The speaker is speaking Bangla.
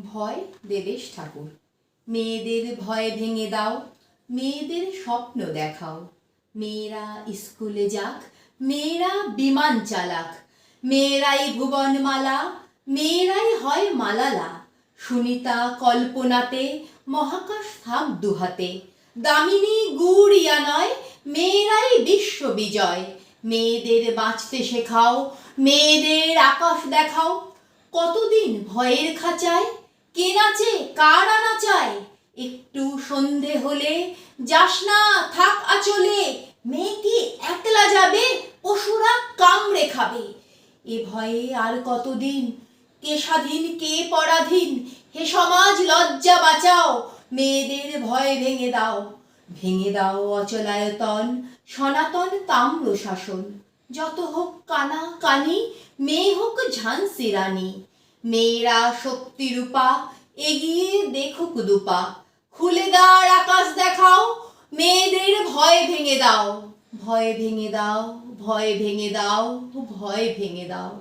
ভয় দেবেশ ঠাকুর। মেয়েদের ভয় ভেঙে দাও, মেয়েদের স্বপ্ন দেখাও। মেয়েরা স্কুলে যাক, মেয়েরা বিমান চালাক। মেয়েরাই ভুবনমালা, মেয়েরাই হয় মালালা। সুনিতা কল্পনাতে মহাকাশ থাক দুহাতে। দামিনী গুড়িয়া নয়, মেয়েরাই বিশ্ববিজয়। মেয়েদের বাঁচতে শেখাও, মেয়েদের আকাশ দেখাও। কতদিন ভয়ের খাঁচায়, কে নাচে কার আনা চায়। একটু সন্ধে হলে যাস না থাক আঁচলে। মেয়ে কি একলা যাবে, পশুরা কামড়ে খাবে। এ ভয়ে আর কতদিন, কে স্বাধীন কে পরাধীন। হে সমাজ লজ্জা বাঁচাও, মেয়েদের ভয় ভেঙে দাও। ভেঙে দাও অচলায়তন, সনাতন তাম্র শাসন। যত হোক কানা কানি, মেয়ে হোক ঝান্সি রানী। মেয়েরা শক্তি রূপা, এগিয়ে দেখুক দুপা। খুলে দাঁড় আকাশ দেখাও, মেয়েদের ভয় ভেঙে দাও। ভয় ভেঙে দাও, ভয় ভেঙে দাও, ভয় ভেঙে দাও।